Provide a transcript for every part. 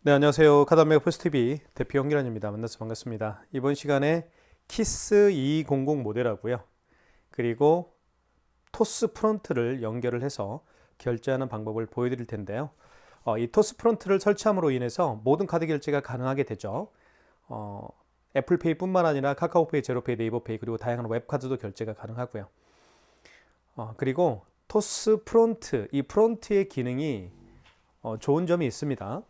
네, 안녕하세요. 카드메가 포스TV 대표 홍기란입니다. 만나서 반갑습니다. 이번 시간에 키스 2200 모델하고요. 그리고 토스 프론트를 연결을 해서 결제하는 방법을 보여드릴 텐데요. 이 토스 프론트를 설치함으로 인해서 모든 카드 결제가 가능하게 되죠. 애플페이 뿐만 아니라 카카오페이, 제로페이, 네이버페이 그리고 다양한 웹카드도 결제가 가능하고요. 그리고 토스 프론트, 이 프론트의 기능이 좋은 점이 있습니다.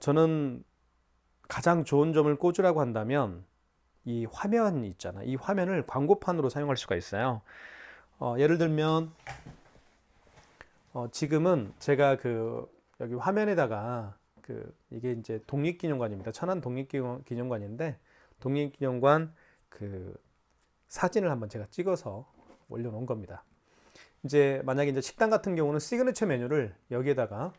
저는 가장 좋은 점을 꼽으라고 한다면 이 화면 있잖아. 이 화면을 광고판으로 사용할 수가 있어요. 예를 들면 지금은 제가 여기 화면에다가 이게 이제 독립기념관입니다. 천안 독립기념관인데 독립기념관 사진을 한번 제가 찍어서 올려놓은 겁니다. 이제 만약에 이제 식당 같은 경우는 시그니처 메뉴를 여기에다가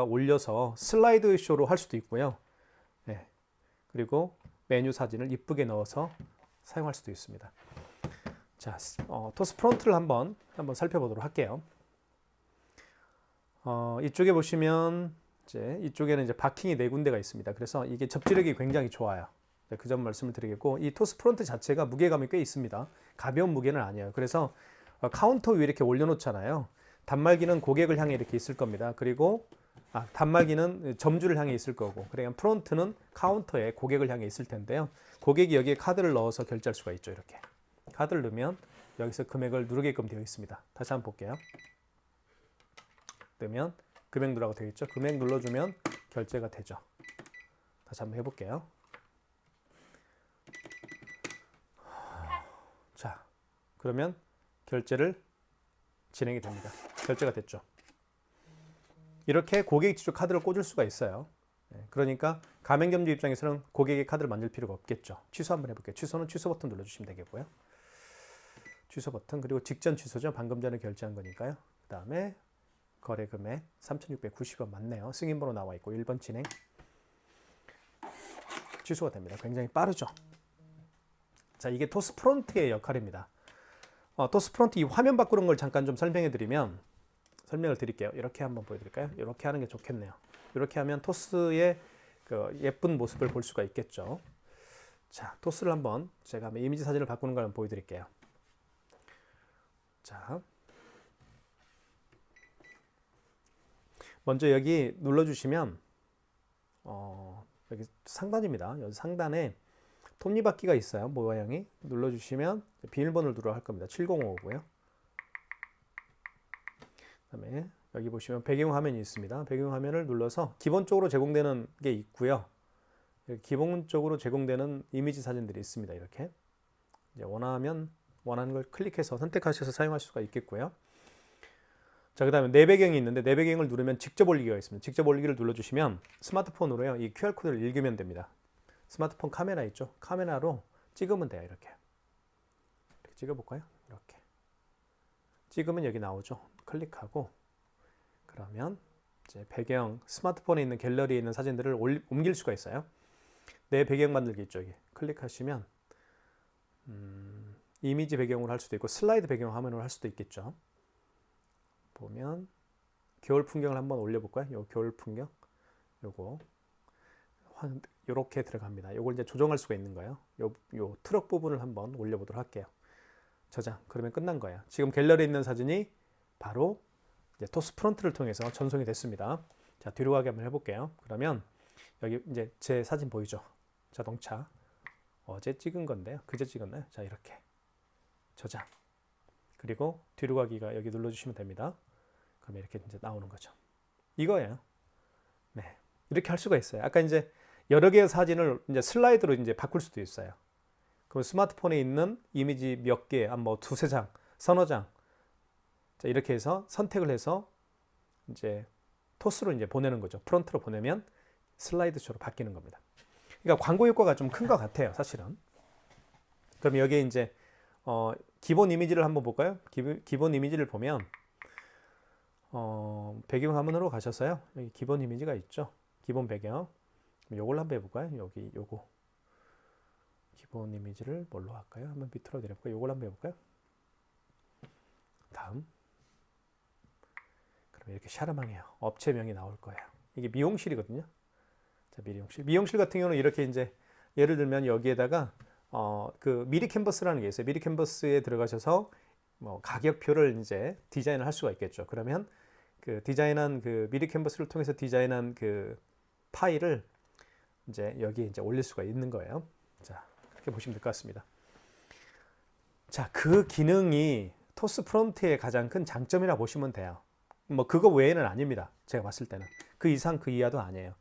올려서 슬라이드 쇼로 할 수도 있고요. 네. 그리고 메뉴 사진을 이쁘게 넣어서 사용할 수도 있습니다. 자, 토스 프론트를 한번 살펴보도록 할게요. 이쪽에 보시면 이쪽에는 이제 바킹이 4군데가 있습니다. 그래서 이게 접지력이 굉장히 좋아요. 네, 그 점 말씀을 드리겠고, 이 토스 프론트 자체가 무게감이 꽤 있습니다. 가벼운 무게는 아니에요. 그래서 카운터 위에 이렇게 올려놓잖아요. 단말기는 고객을 향해 이렇게 있을 겁니다. 그리고 단말기는 점주를 향해 있을 거고, 그러니까 프론트는 카운터에 고객을 향해 있을 텐데요. 고객이 여기에 카드를 넣어서 결제할 수가 있죠. 이렇게 카드를 넣으면 여기서 금액을 누르게끔 되어 있습니다. 다시 한번 볼게요. 넣으면 금액 누르라고 되어 있죠. 금액 눌러주면 결제가 되죠. 다시 한번 해볼게요. 자, 그러면 결제를 진행이 됩니다. 결제가 됐죠. 이렇게 고객이 직접 카드를 꽂을 수가 있어요. 그러니까 가맹점주 입장에서는 고객의 카드를 만질 필요가 없겠죠. 취소 한번 해볼게요. 취소는 취소 버튼 눌러주시면 되겠고요. 취소 버튼, 그리고 직전 취소죠. 방금 전에 결제한 거니까요. 그 다음에 거래 금액 3,690원 맞네요. 승인번호 나와 있고 1번 진행. 취소가 됩니다. 굉장히 빠르죠. 자, 이게 토스 프론트의 역할입니다. 토스 프론트 이 화면 바꾸는 걸 잠깐 좀 설명을 드릴게요. 이렇게 한번 보여드릴까요? 이렇게 하는 게 좋겠네요. 이렇게 하면 토스의 예쁜 모습을 볼 수가 있겠죠. 자, 토스를 제가 이미지 사진을 바꾸는 걸 한번 보여드릴게요. 자, 먼저 여기 눌러주시면 여기 상단입니다. 여기 상단에 톱니바퀴가 있어요. 모양이 눌러주시면 비밀번호를 누르라 할 겁니다. 7055고요. 그다음에 여기 보시면 배경 화면이 있습니다. 배경 화면을 눌러서 기본적으로 제공되는 게 있고요. 기본적으로 제공되는 이미지 사진들이 있습니다. 이렇게 이제 원하는 걸 클릭해서 선택하셔서 사용할 수가 있겠고요. 자, 그다음에 내 배경이 있는데 내 배경을 누르면 직접 올리기가 있습니다. 직접 올리기를 눌러주시면 스마트폰으로요 이 QR 코드를 읽으면 됩니다. 스마트폰 카메라 있죠? 카메라로 찍으면 돼요. 이렇게 찍어볼까요? 이렇게 찍으면 여기 나오죠. 클릭하고 그러면 이제 배경 스마트폰에 있는 갤러리에 있는 사진들을 옮길 수가 있어요. 내 배경 만들기 있죠. 여기 클릭하시면 이미지 배경으로 할 수도 있고 슬라이드 배경 화면으로 할 수도 있겠죠. 보면 겨울 풍경을 한번 올려볼까요? 요 겨울 풍경 요거 이렇게 들어갑니다. 요걸 이제 조정할 수가 있는 거예요. 요 트럭 부분을 한번 올려보도록 할게요. 저장. 그러면 끝난 거예요. 지금 갤러리에 있는 사진이 바로 이제 토스 프론트를 통해서 전송이 됐습니다. 자, 뒤로 가게 한번 해볼게요. 그러면 여기 이제 제 사진 보이죠? 자동차. 어제 찍은 건데요. 그제 찍었나요? 자, 이렇게 저장. 그리고 뒤로 가기가 여기 눌러주시면 됩니다. 그러면 이렇게 이제 나오는 거죠. 이거예요. 네, 이렇게 할 수가 있어요. 아까 이제 여러 개의 사진을 이제 슬라이드로 이제 바꿀 수도 있어요. 그럼 스마트폰에 있는 이미지 몇 개, 뭐 두세 장, 서너 장, 자, 이렇게 해서 선택을 해서 이제 토스로 이제 보내는 거죠. 프론트로 보내면 슬라이드쇼로 바뀌는 겁니다. 그러니까 광고 효과가 좀 큰 것 같아요, 사실은. 그럼 여기에 이제 기본 이미지를 한번 볼까요? 기본 이미지를 보면 배경 화면으로 가셔서요. 여기 기본 이미지가 있죠. 기본 배경. 요걸 한번 해볼까요? 여기 요거 기본 이미지를 뭘로 할까요? 한번 밑으로 내려볼까요? 요걸 한번 해볼까요? 다음. 그럼 이렇게 샤르망해요. 업체명이 나올 거예요. 이게 미용실이거든요. 자, 미용실 같은 경우는 이렇게 이제 예를 들면 여기에다가 그 미리 캔버스라는 게 있어요. 미리 캔버스에 들어가셔서 뭐 가격표를 이제 디자인을 할 수가 있겠죠. 그러면 그 디자인한 그 미리 캔버스를 통해서 디자인한 그 파일을 이제 여기 이제 올릴 수가 있는 거예요. 자, 그렇게 보시면 될 것 같습니다. 자, 그 기능이 토스 프론트의 가장 큰 장점이라 보시면 돼요. 뭐 그거 외에는 아닙니다. 제가 봤을 때는 그 이상 그 이하도 아니에요.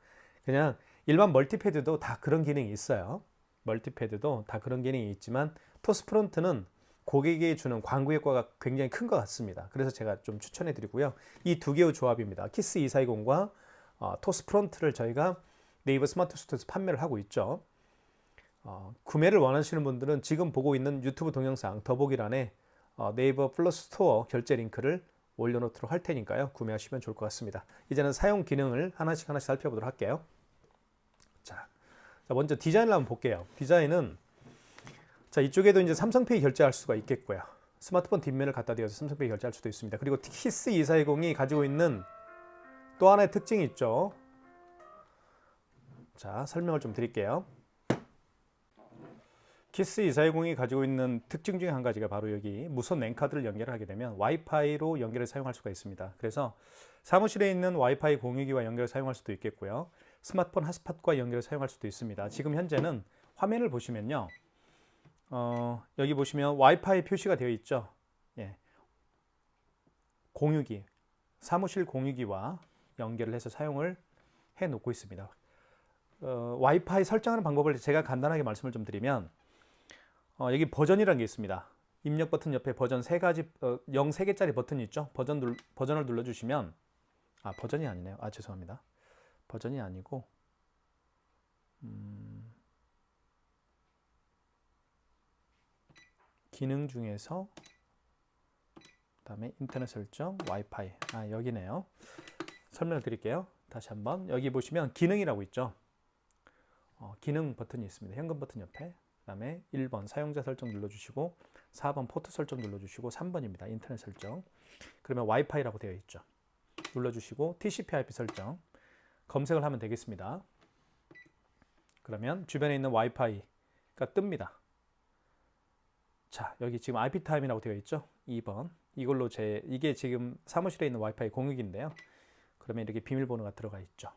그냥 일반 멀티패드도 다 그런 기능이 있어요. 멀티패드도 다 그런 기능이 있지만 토스 프론트는 고객이 주는 광고 효과가 굉장히 큰 것 같습니다. 그래서 제가 좀 추천해 드리고요. 이 두 개의 조합입니다. 키스 2420과 토스 프론트를 저희가 네이버 스마트 스토어에서 판매를 하고 있죠. 구매를 원하시는 분들은 지금 보고 있는 유튜브 동영상 더보기란에 네이버 플러스 스토어 결제 링크를 올려놓도록 할 테니까요. 구매하시면 좋을 것 같습니다. 이제는 사용 기능을 하나씩 살펴보도록 할게요. 자, 먼저 디자인을 한번 볼게요. 디자인은 자, 이쪽에도 이제 삼성페이 결제할 수가 있겠고요. 스마트폰 뒷면을 갖다 대어서 삼성페이 결제할 수도 있습니다. 그리고 키스 2420이 가지고 있는 또 하나의 특징이 있죠. 자, 설명을 좀 드릴게요. 키스 2420이 가지고 있는 특징 중에 한 가지가 바로 여기 무선 랜카드를 연결하게 되면 와이파이로 연결을 사용할 수가 있습니다. 그래서 사무실에 있는 와이파이 공유기와 연결을 사용할 수도 있겠고요. 스마트폰 핫스팟과 연결을 사용할 수도 있습니다. 지금 현재는 화면을 보시면요. 여기 보시면 와이파이 표시가 되어 있죠. 예. 공유기, 사무실 공유기와 연결을 해서 사용을 해 놓고 있습니다. 와이파이 설정하는 방법을 제가 간단하게 말씀을 좀 드리면 여기 버전이라는 게 있습니다. 입력 버튼 옆에 버전 3가지 3개짜리 버튼이 있죠. 버전을 눌러주시면 버전이 아니네요. 죄송합니다. 버전이 아니고 기능 중에서 그다음에 인터넷 설정, 와이파이 여기네요. 설명을 드릴게요. 다시 한번 여기 보시면 기능이라고 있죠. 기능 버튼이 있습니다. 현금 버튼 옆에. 그다음에 1번 사용자 설정 눌러주시고 4번 포트 설정 눌러주시고 3번입니다. 인터넷 설정. 그러면 와이파이라고 되어 있죠. 눌러주시고 TCP/IP 설정 검색을 하면 되겠습니다. 그러면 주변에 있는 와이파이가 뜹니다. 자, 여기 지금 IP 타임이라고 되어 있죠. 2번. 이걸로 이게 지금 사무실에 있는 와이파이 공유기인데요. 그러면 이렇게 비밀번호가 들어가 있죠.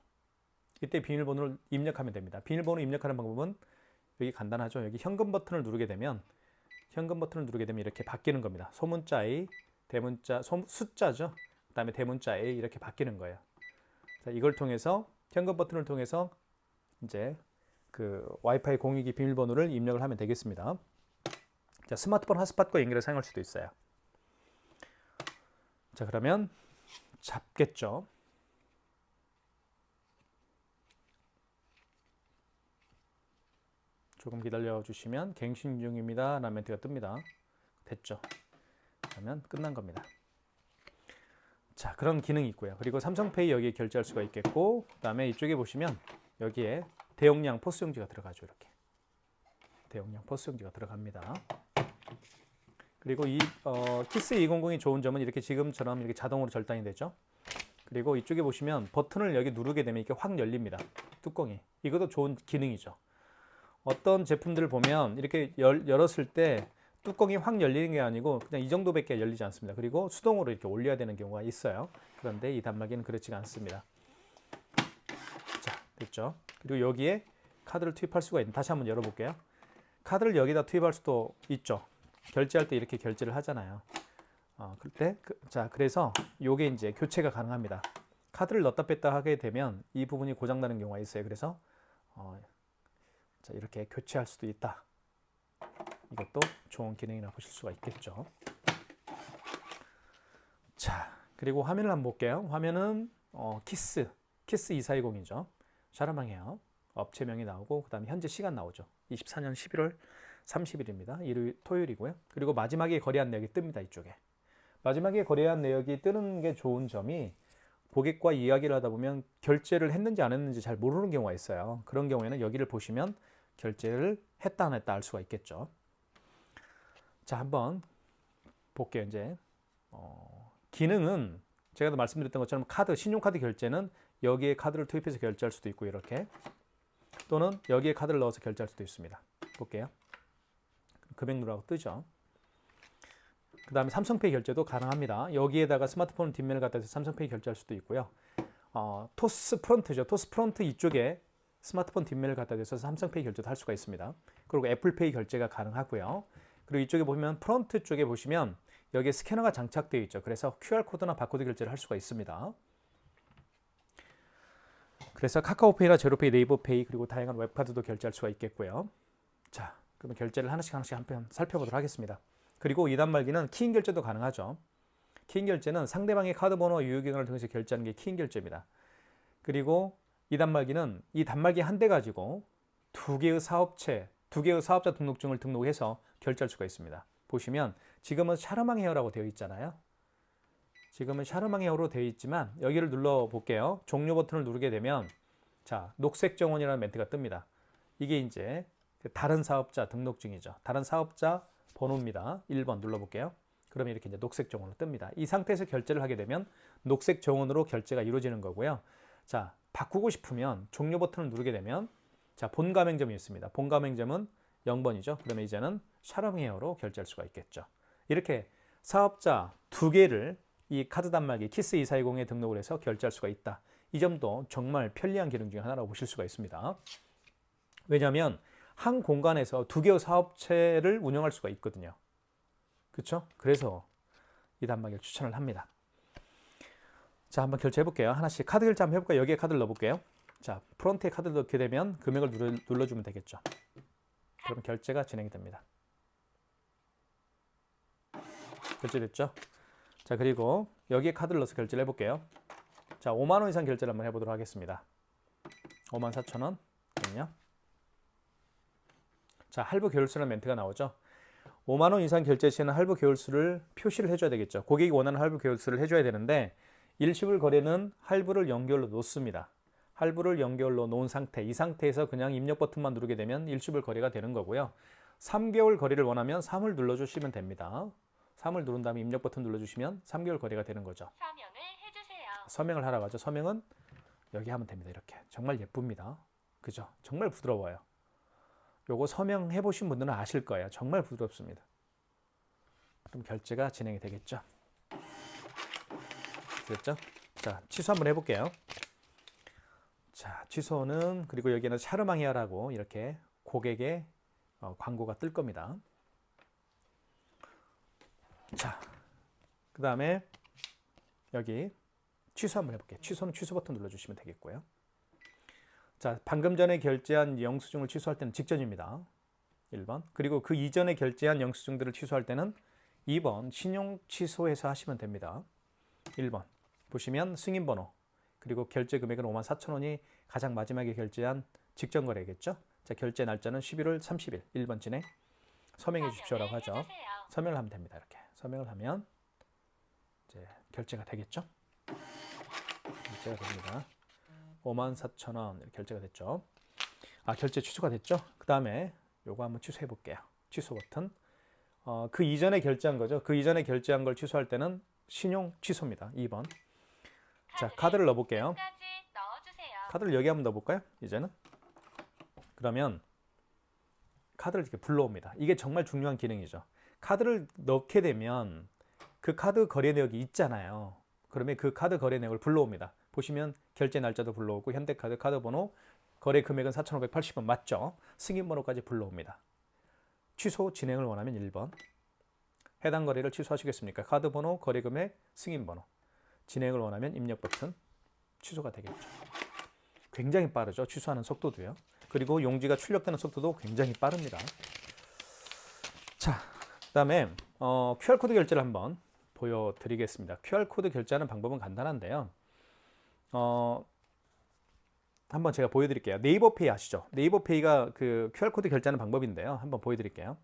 이때 비밀번호를 입력하면 됩니다. 비밀번호 입력하는 방법은 여기 간단하죠. 여기 현금 버튼을 누르게 되면 이렇게 바뀌는 겁니다. 소문자 A, 대문자 숫자죠. 그다음에 대문자 A 이렇게 바뀌는 거예요. 자, 이걸 통해서 현금 버튼을 통해서 이제 그 와이파이 공유기 비밀번호를 입력을 하면 되겠습니다. 자, 스마트폰 핫스팟과 연결해 사용할 수도 있어요. 자, 그러면 잡겠죠. 조금 기다려 주시면 갱신 중입니다 라는 멘트가 뜹니다. 됐죠. 그러면 끝난 겁니다. 자, 그런 기능이 있고요. 그리고 삼성페이 여기에 결제할 수가 있겠고, 그 다음에 이쪽에 보시면 여기에 대용량 포스용지가 들어가죠. 이렇게 대용량 포스용지가 들어갑니다. 그리고 이 키스 200이 좋은 점은 이렇게 지금처럼 이렇게 자동으로 절단이 되죠. 그리고 이쪽에 보시면 버튼을 여기 누르게 되면 이렇게 확 열립니다. 뚜껑이. 이것도 좋은 기능이죠. 어떤 제품들을 보면 이렇게 열었을 때 뚜껑이 확 열리는 게 아니고 그냥 이 정도밖에 열리지 않습니다. 그리고 수동으로 이렇게 올려야 되는 경우가 있어요. 그런데 이 단말기는 그렇지가 않습니다. 자, 됐죠? 그리고 여기에 카드를 투입할 수가 있는. 다시 한번 열어볼게요. 카드를 여기다 투입할 수도 있죠. 결제할 때 이렇게 결제를 하잖아요. 그때 그래서 이게 이제 교체가 가능합니다. 카드를 넣었다 뺐다 하게 되면 이 부분이 고장 나는 경우가 있어요. 그래서 자, 이렇게 교체할 수도 있다. 이것도 좋은 기능이라 보실 수가 있겠죠. 자, 그리고 화면을 한번 볼게요. 화면은 키스 2420이죠. 샤라망이에요. 업체명이 나오고 그다음에 현재 시간 나오죠. 24년 11월 30일입니다. 일요일 토요일이고요. 그리고 마지막에 거래한 내역이 뜹니다. 이쪽에. 마지막에 거래한 내역이 뜨는 게 좋은 점이 고객과 이야기를 하다 보면 결제를 했는지 안 했는지 잘 모르는 경우가 있어요. 그런 경우에는 여기를 보시면 결제를 했다 안 했다 알 수가 있겠죠. 자, 한번 볼게요. 이제 기능은 제가 말씀드렸던 것처럼 신용카드 결제는 여기에 카드를 투입해서 결제할 수도 있고 이렇게 또는 여기에 카드를 넣어서 결제할 수도 있습니다. 볼게요. 금액 누르라고 뜨죠. 그 다음에 삼성페이 결제도 가능합니다. 여기에다가 스마트폰 뒷면을 갖다 대서 삼성페이 결제할 수도 있고요. 토스 프론트죠. 토스 프론트 이쪽에 스마트폰 뒷면을 갖다 대서 삼성페이 결제도 할 수가 있습니다. 그리고 애플페이 결제가 가능하고요. 그리고 이쪽에 보면 프론트 쪽에 보시면 여기에 스캐너가 장착되어 있죠. 그래서 QR코드나 바코드 결제를 할 수가 있습니다. 그래서 카카오페이나 제로페이, 네이버페이 그리고 다양한 웹카드도 결제할 수가 있겠고요. 자, 그러면 결제를 하나씩 한번 살펴보도록 하겠습니다. 그리고 2단 말기는 키인 결제도 가능하죠. 키인 결제는 상대방의 카드 번호와 유효기간을 통해서 결제하는 게 키인 결제입니다. 그리고 2단 말기는 이 단말기 한 대 가지고 두 개의 사업자 등록증을 등록해서 결제할 수가 있습니다. 보시면 지금은 샤르망 헤어라고 되어 있잖아요. 지금은 샤르망 헤어로 되어 있지만 여기를 눌러 볼게요. 종료 버튼을 누르게 되면 자, 녹색 정원이라는 멘트가 뜹니다. 이게 이제 다른 사업자 등록증이죠. 다른 사업자 번호입니다. 1번 눌러볼게요. 그러면 이렇게 이제 녹색 정원으로 뜹니다. 이 상태에서 결제를 하게 되면 녹색 정원으로 결제가 이루어지는 거고요. 자, 바꾸고 싶으면 종료 버튼을 누르게 되면 자, 본 가맹점이 있습니다. 본 가맹점은 0번이죠. 그러면 이제는 샤르망 헤어로 결제할 수가 있겠죠. 이렇게 사업자 두 개를 이 카드 단말기 키스2420에 등록을 해서 결제할 수가 있다. 이 점도 정말 편리한 기능 중에 하나라고 보실 수가 있습니다. 왜냐하면 한 공간에서 두 개의 사업체를 운영할 수가 있거든요. 그렇죠? 그래서 이 단말기를 추천을 합니다. 자, 한번 결제해 볼게요. 하나씩 카드 결제 한번 해볼까요? 여기에 카드를 넣어볼게요. 자, 프론트에 카드를 넣게 되면 금액을 눌러주면 되겠죠. 그러면 결제가 진행이 됩니다. 결제됐죠? 자, 그리고 여기에 카드를 넣어서 결제를 해볼게요. 자, 5만 원 이상 결제를 한번 해보도록 하겠습니다. 54,000원. 그럼요. 자, 할부 계열수라는 멘트가 나오죠. 5만 원 이상 결제 시에는 할부 계열수를 표시를 해줘야 되겠죠. 고객이 원하는 할부 계열수를 해줘야 되는데 일시불 거래는 할부를 연결로 놓습니다. 할부를 연결로 놓은 상태, 이 상태에서 그냥 입력 버튼만 누르게 되면 일시불 거래가 되는 거고요. 3개월 거래를 원하면 3을 눌러주시면 됩니다. 3을 누른 다음에 입력 버튼 눌러주시면 3개월 거래가 되는 거죠. 서명을 해주세요. 서명을 하라고 하죠. 서명은 여기 하면 됩니다. 이렇게. 정말 예쁩니다. 그죠? 정말 부드러워요. 요거 서명해 보신 분들은 아실 거예요. 정말 부드럽습니다. 그럼 결제가 진행이 되겠죠. 됐죠? 자, 취소 한번 해볼게요. 자, 취소는 그리고 여기는 샤르망 헤어라고 이렇게 고객의 광고가 뜰 겁니다. 자, 그 다음에 여기 취소 한번 해볼게요. 취소는 취소 버튼 눌러주시면 되겠고요. 자, 방금 전에 결제한 영수증을 취소할 때는 직전입니다. 1번. 그리고 그 이전에 결제한 영수증들을 취소할 때는 2번 신용 취소해서 하시면 됩니다. 1번. 보시면 승인번호 그리고 결제 금액은 54,000원이 가장 마지막에 결제한 직전 거래겠죠. 자, 결제 날짜는 11월 30일 1번 진행 서명해 주십시오라고 하죠. 서명을 하면 됩니다. 이렇게 서명을 하면 이제 결제가 되겠죠. 결제가 됩니다. 54,000원 이렇게 결제가 됐죠. 아, 결제 취소가 됐죠. 그 다음에 요거 한번 취소해 볼게요. 취소 버튼. 그 이전에 결제한 거죠. 그 이전에 결제한 걸 취소할 때는 신용 취소입니다. 2번. 자, 카드를 넣어볼게요. 카드를 여기 한번 넣어볼까요? 이제는. 그러면 카드를 이렇게 불러옵니다. 이게 정말 중요한 기능이죠. 카드를 넣게 되면 그 카드 거래 내역이 있잖아요. 그러면 그 카드 거래 내역을 불러옵니다. 보시면 결제 날짜도 불러오고 현대카드 카드번호 거래 금액은 4,580원 맞죠? 승인번호까지 불러옵니다. 취소 진행을 원하면 1번. 해당 거래를 취소하시겠습니까? 카드번호, 거래금액, 승인번호. 진행을 원하면 입력 버튼. 취소가 되겠죠. 굉장히 빠르죠. 취소하는 속도도요. 그리고 용지가 출력되는 속도도 굉장히 빠릅니다. 자, 그 다음에 QR코드 결제를 한번 보여드리겠습니다. QR코드 결제하는 방법은 간단한데요. 한번 제가 보여드릴게요. 네이버페이 아시죠? 네이버페이가 그 QR코드 결제하는 방법인데요. 한번 보여드릴게요.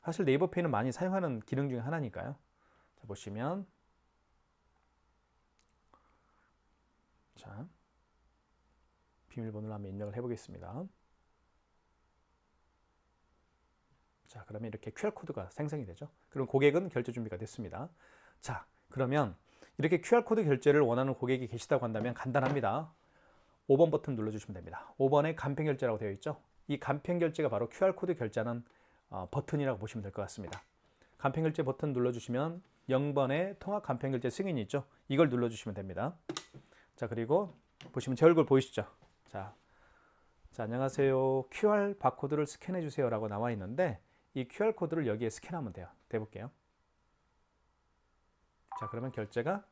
사실 네이버페이는 많이 사용하는 기능 중에 하나니까요. 자, 보시면 자, 비밀번호를 한번 입력을 해보겠습니다. 자, 그러면 이렇게 QR코드가 생성이 되죠. 그럼 고객은 결제 준비가 됐습니다. 자, 그러면 이렇게 QR코드 결제를 원하는 고객이 계시다고 한다면 간단합니다. 5번 버튼 눌러주시면 됩니다. 5번에 간편 결제라고 되어 있죠. 이 간편 결제가 바로 QR코드 결제하는 버튼이라고 보시면 될 것 같습니다. 간편 결제 버튼 눌러주시면 0번에 통합 간편 결제 승인이 있죠. 이걸 눌러주시면 됩니다. 자, 그리고 보시면 제 얼굴 보이시죠? 자, 안녕하세요. QR 바코드를 스캔해 주세요 라고 나와 있는데 이 QR 코드를 여기에 스캔하면 돼요. 대볼게요. 자, 그러면 결제가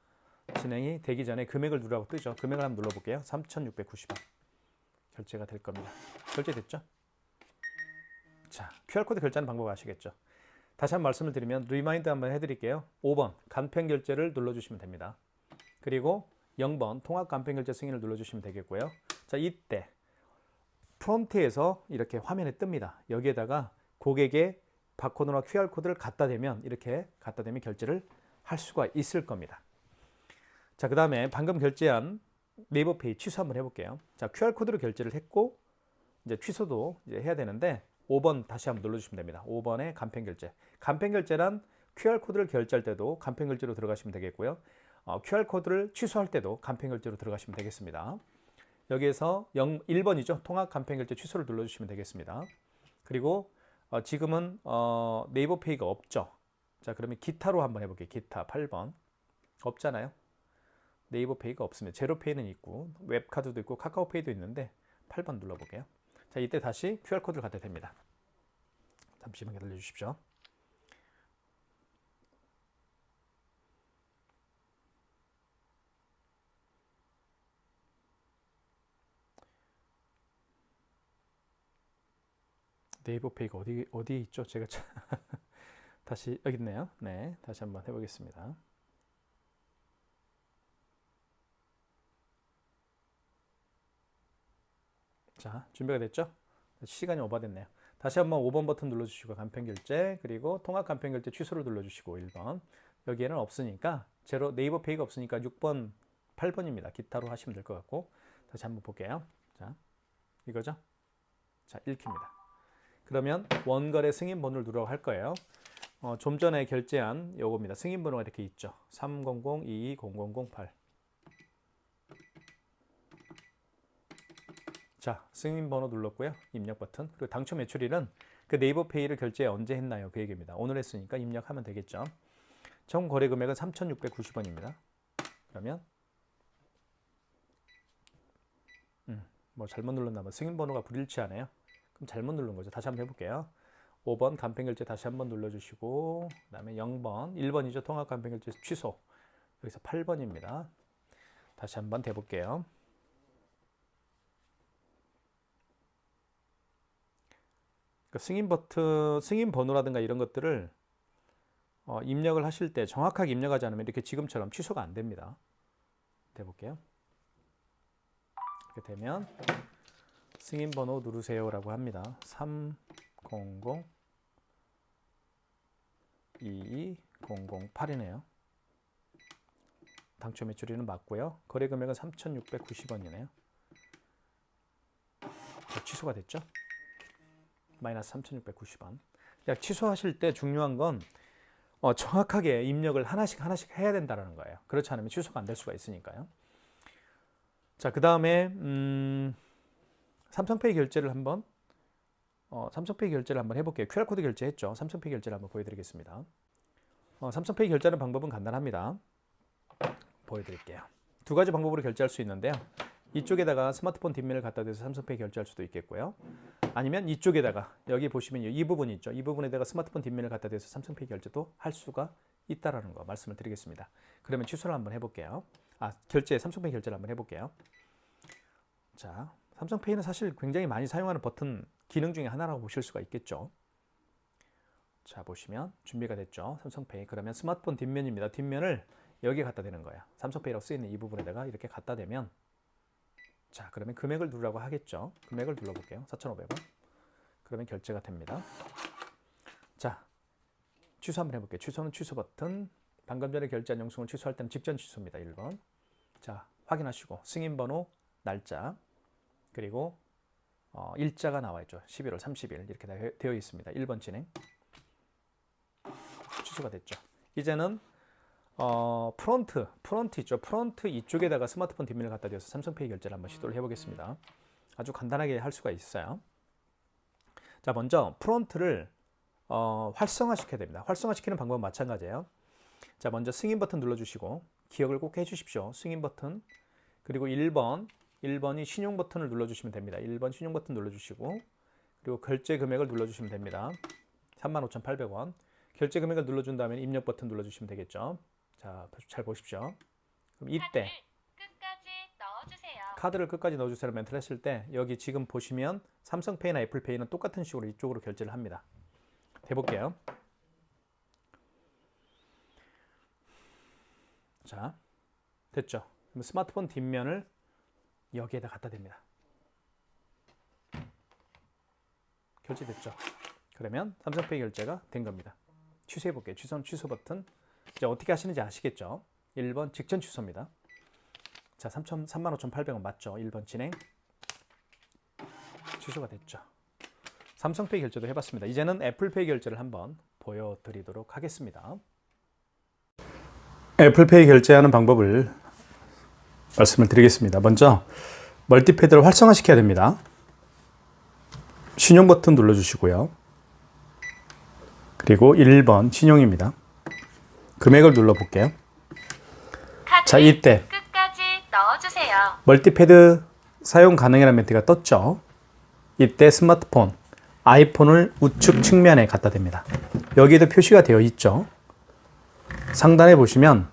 진행이 되기 전에 금액을 누르라고 뜨죠. 금액을 한번 눌러볼게요. 3,690원. 결제가 될 겁니다. 결제됐죠? 자, QR코드 결제하는 방법 아시겠죠? 다시 한번 말씀을 드리면 리마인드 한번 해드릴게요. 5번 간편 결제를 눌러주시면 됩니다. 그리고 0번 통합 간편 결제 승인을 눌러주시면 되겠고요. 자, 이때 프론트에서 이렇게 화면에 뜹니다. 여기에다가 고객의 바코드나 QR코드를 갖다 대면 이렇게 갖다 대면 결제를 할 수가 있을 겁니다. 자, 그 다음에 방금 결제한 네이버페이 취소 한번 해볼게요. 자, QR코드로 결제를 했고 이제 취소도 이제 해야 되는데 5번 다시 한번 눌러주시면 됩니다. 5번에 간편 결제. 간편 결제란 QR코드를 결제할 때도 간편 결제로 들어가시면 되겠고요. QR코드를 취소할 때도 간편 결제로 들어가시면 되겠습니다. 여기에서 1번이죠. 통합 간편 결제 취소를 눌러주시면 되겠습니다. 그리고 지금은 네이버페이가 없죠. 자, 그러면 기타로 한번 해볼게요. 기타 8번. 없잖아요. 네이버페이가 없으면 제로페이는 있고 웹카드도 있고 카카오페이도 있는데 8번 눌러볼게요. 자, 이때 다시 QR코드를 갖다 댑니다. 잠시만 기다려 주십시오. 네이버페이가 어디 있죠? 제가 다시 여기 있네요. 네, 다시 한번 해보겠습니다. 자, 준비가 됐죠? 시간이 오버됐네요. 다시 한번 5번 버튼 눌러주시고 간편 결제, 그리고 통합 간편 결제 취소를 눌러주시고 1번. 여기에는 없으니까 네이버페이가 없으니까 6번, 8번입니다. 기타로 하시면 될 것 같고 다시 한번 볼게요. 자, 이거죠? 자, 1키입니다. 그러면 원거래 승인번호를 누르라고 할 거예요. 좀 전에 결제한 요겁니다. 승인번호가 이렇게 있죠. 300220008. 자, 승인번호 눌렀고요. 입력 버튼. 그리고 당초 매출일은 그 네이버페이를 결제 언제 했나요? 그 얘기입니다. 오늘 했으니까 입력하면 되겠죠. 총 거래 금액은 3,690원입니다. 그러면 뭐 잘못 눌렀나 봐. 승인번호가 불일치하네요. 그럼 잘못 누른 거죠. 다시 한번 해볼게요. 5번 간편결제 다시 한번 눌러주시고 그 다음에 0번, 1번이죠. 통합 간편결제 취소. 여기서 8번입니다. 다시 한번 대볼게요. 승인 버튼, 승인 번호라든가 이런 것들을 입력을 하실 때 정확하게 입력하지 않으면 이렇게 지금처럼 취소가 안 됩니다. 대볼게요. 이렇게 되면 승인 번호 누르세요라고 합니다. 300220008이네요. 당초 매출일은 맞고요. 거래 금액은 3,690원이네요. 취소가 됐죠? 마이너스 3,690원. 취소하실 때 중요한 건 정확하게 입력을 하나씩 해야 된다는 거예요. 그렇지 않으면 취소가 안 될 수가 있으니까요. 자, 그 다음에 삼성페이 결제를 한번 해볼게요. QR코드 결제했죠. 삼성페이 결제를 한번 보여드리겠습니다. 삼성페이 결제하는 방법은 간단합니다. 보여드릴게요. 두 가지 방법으로 결제할 수 있는데요. 이쪽에다가 스마트폰 뒷면을 갖다 대서 삼성페이 결제할 수도 있겠고요. 아니면 이쪽에다가 여기 보시면 이 부분이 있죠. 이 부분에다가 스마트폰 뒷면을 갖다 대서 삼성페이 결제도 할 수가 있다라는 거 말씀을 드리겠습니다. 그러면 취소를 한번 해볼게요. 삼성페이 결제를 한번 해볼게요. 자, 삼성페이는 사실 굉장히 많이 사용하는 버튼 기능 중에 하나라고 보실 수가 있겠죠. 자, 보시면 준비가 됐죠. 삼성페이. 그러면 스마트폰 뒷면입니다. 뒷면을 여기에 갖다 대는 거예요. 삼성페이라고 쓰여있는 이 부분에다가 이렇게 갖다 대면 자, 그러면 금액을 누르라고 하겠죠. 금액을 눌러볼게요. 4,500원. 그러면 결제가 됩니다. 자, 취소 한번 해볼게요. 취소는 취소 버튼. 방금 전에 결제한 영수증을 취소할 때는 직전 취소입니다. 1번. 자, 확인하시고 승인번호, 날짜, 그리고 일자가 나와 있죠. 11월 30일 이렇게 되어 있습니다. 1번 진행. 취소가 됐죠. 이제는 프론트 있죠. 프론트 이쪽에다가 스마트폰 뒷면을 갖다 대서 삼성페이 결제를 한번 시도를 해보겠습니다. 아주 간단하게 할 수가 있어요. 자, 먼저 프론트를 활성화시켜야 됩니다. 활성화시키는 방법은 마찬가지예요. 자, 먼저 승인 버튼 눌러주시고 기억을 꼭 해주십시오. 승인 버튼 그리고 1번이 신용 버튼을 눌러주시면 됩니다. 1번 신용 버튼 눌러주시고 그리고 결제 금액을 눌러주시면 됩니다. 35,800원. 결제 금액을 눌러준 다음에 입력 버튼 눌러주시면 되겠죠. 자, 잘 보십시오. 그럼 이때 카드를 끝까지 넣어주세요 멘트를 했을 때 여기 지금 보시면 삼성페이나 애플페이는 똑같은 식으로 이쪽으로 결제를 합니다. 해볼게요. 자, 됐죠. 그럼 스마트폰 뒷면을 여기에다 갖다 댑니다. 결제됐죠. 그러면 삼성페이 결제가 된 겁니다. 취소해 볼게요. 취소 버튼. 이제 어떻게 하시는지 아시겠죠? 1번 직전 취소입니다. 자, 35,800원 맞죠? 1번 진행. 취소가 됐죠. 삼성페이 결제도 해봤습니다. 이제는 애플페이 결제를 한번 보여드리도록 하겠습니다. 애플페이 결제하는 방법을 말씀을 드리겠습니다. 먼저 멀티패드를 활성화시켜야 됩니다. 신용 버튼 눌러주시고요. 그리고 1번 신용입니다. 금액을 눌러볼게요. 자, 이때 끝까지 넣어주세요. 멀티패드 사용 가능이라는 멘트가 떴죠. 이때 스마트폰, 아이폰을 우측 측면에 갖다 댑니다. 여기에도 표시가 되어 있죠. 상단에 보시면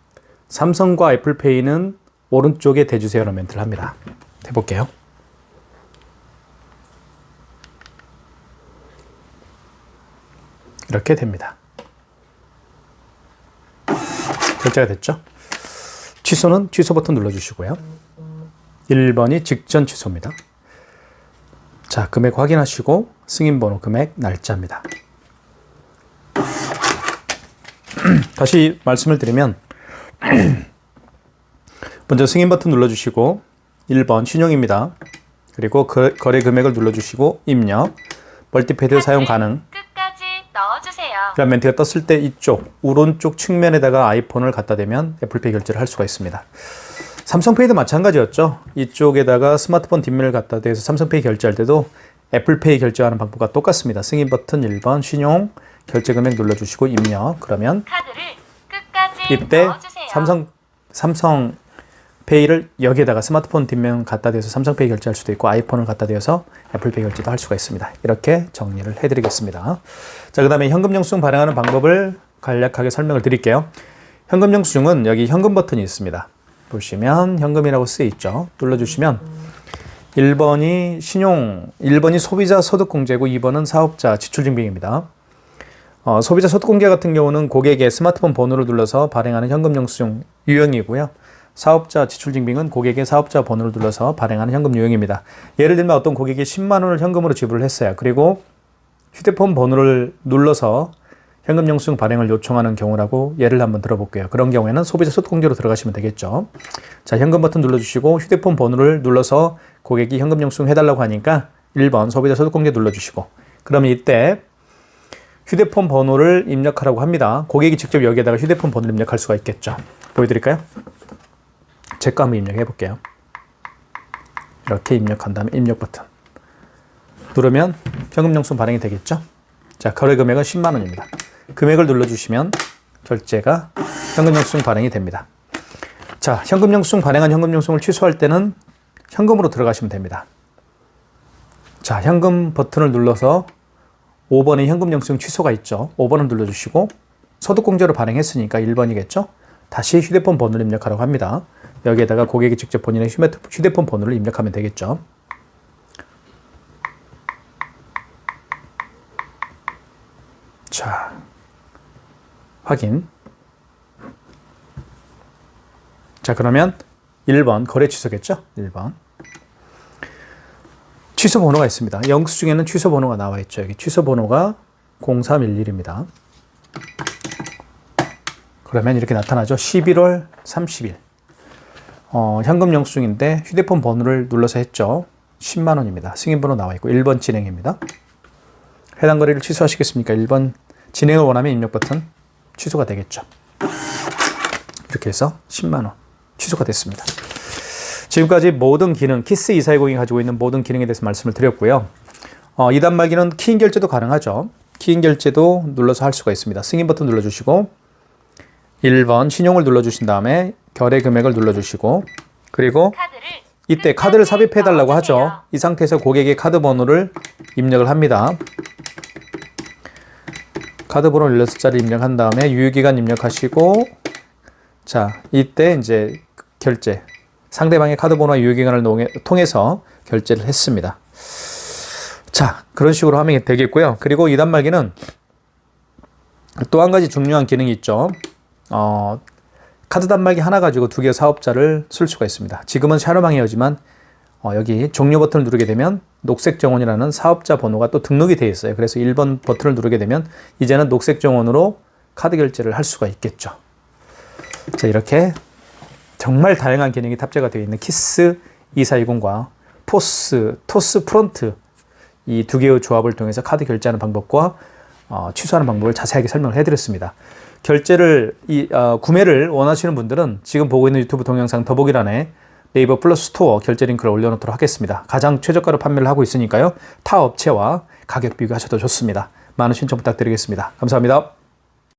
삼성과 애플페이는 오른쪽에 대주세요라는 멘트를 합니다. 해볼게요. 이렇게 됩니다. 결제가 됐죠? 취소는 취소 버튼 눌러주시고요. 1번이 직전 취소입니다. 자, 금액 확인하시고 승인번호, 금액, 날짜입니다. 다시 말씀을 드리면 먼저 승인 버튼 눌러주시고 1번 신용입니다. 그리고 거래 금액을 눌러주시고 입력, 멀티패드 사용 가능. 끝까지 넣어주세요. 그런 멘트가 떴을 때 이쪽 오른쪽 측면에다가 아이폰을 갖다 대면 애플페이 결제를 할 수가 있습니다. 삼성페이도 마찬가지였죠. 이쪽에다가 스마트폰 뒷면을 갖다 대서 삼성페이 결제할 때도 애플페이 결제하는 방법과 똑같습니다. 승인 버튼 1번 신용, 결제 금액 눌러주시고 입력. 그러면 카드를 끝까지 이때 넣어주세요. 삼성페이를 여기에다가 스마트폰 뒷면 갖다 대서 삼성페이 결제할 수도 있고 아이폰을 갖다 대서 애플페이 결제도 할 수가 있습니다. 이렇게 정리를 해드리겠습니다. 자, 그 다음에 현금 영수증 발행하는 방법을 간략하게 설명을 드릴게요. 현금 영수증은 여기 현금 버튼이 있습니다. 보시면 현금이라고 쓰여 있죠. 눌러주시면 1번이 신용, 1번이 소비자 소득공제고 2번은 사업자 지출증빙입니다. 소비자 소득공제 같은 경우는 고객의 스마트폰 번호를 눌러서 발행하는 현금 영수증 유형이고요. 사업자 지출증빙은 고객의 사업자 번호를 눌러서 발행하는 현금 유형입니다. 예를 들면 어떤 고객이 10만 원을 현금으로 지불을 했어요. 그리고 휴대폰 번호를 눌러서 현금 영수증 발행을 요청하는 경우라고 예를 한번 들어볼게요. 그런 경우에는 소비자 소득공제로 들어가시면 되겠죠. 자, 현금 버튼 눌러주시고 휴대폰 번호를 눌러서 고객이 현금 영수증 해달라고 하니까 1번 소비자 소득공제 눌러주시고 그러면 이때 휴대폰 번호를 입력하라고 합니다. 고객이 직접 여기에다가 휴대폰 번호를 입력할 수가 있겠죠. 보여드릴까요? 제 거 한번 입력해 볼게요. 이렇게 입력한 다음에 입력 버튼 누르면 현금 영수증 발행이 되겠죠. 자, 거래 금액은 10만 원입니다. 금액을 눌러주시면 결제가 현금 영수증 발행이 됩니다. 자, 현금 영수증 발행한 현금 영수증을 취소할 때는 현금으로 들어가시면 됩니다. 자, 현금 버튼을 눌러서 5번에 현금 영수증 취소가 있죠. 5번을 눌러주시고 소득공제로 발행했으니까 1번이겠죠. 다시 휴대폰 번호를 입력하라고 합니다. 여기에다가 고객이 직접 본인의 휴대폰 번호를 입력하면 되겠죠. 자, 확인. 자, 그러면 1번 거래 취소겠죠? 1번. 취소 번호가 있습니다. 영수증에는 취소 번호가 나와 있죠. 여기 취소 번호가 0311입니다. 그러면 이렇게 나타나죠. 11월 30일. 현금 영수증인데 휴대폰 번호를 눌러서 했죠. 10만 원입니다. 승인 번호 나와 있고 1번 진행입니다. 해당 거래를 취소하시겠습니까? 1번 진행을 원하면 입력 버튼 취소가 되겠죠. 이렇게 해서 10만 원 취소가 됐습니다. 지금까지 모든 기능, 키스 2420이 가지고 있는 모든 기능에 대해서 말씀을 드렸고요. 2단 말기는 키인 결제도 가능하죠. 키인 결제도 눌러서 할 수가 있습니다. 승인 버튼 눌러주시고 1번 신용을 눌러주신 다음에 결의 금액을 눌러주시고 그리고 이때 카드를 삽입해 달라고 하죠. 이 상태에서 고객의 카드 번호를 입력을 합니다. 카드 번호 16자리 입력한 다음에 유효기간 입력하시고 자, 이때 이제 결제 상대방의 카드 번호와 유효기간을 통해서 결제를 했습니다. 자, 그런 식으로 하면 되겠고요. 그리고 2단 말기는 또 한 가지 중요한 기능이 있죠. 카드 단말기 하나 가지고 두 개의 사업자를 쓸 수가 있습니다. 지금은 샤로망이어지만 여기 종료 버튼을 누르게 되면 녹색정원이라는 사업자 번호가 또 등록이 되어 있어요. 그래서 1번 버튼을 누르게 되면 이제는 녹색정원으로 카드 결제를 할 수가 있겠죠. 자, 이렇게 정말 다양한 기능이 탑재가 되어 있는 키스 2420과 토스 프론트 이 두 개의 조합을 통해서 카드 결제하는 방법과 취소하는 방법을 자세하게 설명을 해드렸습니다. 구매를 원하시는 분들은 지금 보고 있는 유튜브 동영상 더보기란에 네이버 플러스 스토어 결제 링크를 올려놓도록 하겠습니다. 가장 최저가로 판매를 하고 있으니까요. 타 업체와 가격 비교하셔도 좋습니다. 많은 신청 부탁드리겠습니다. 감사합니다.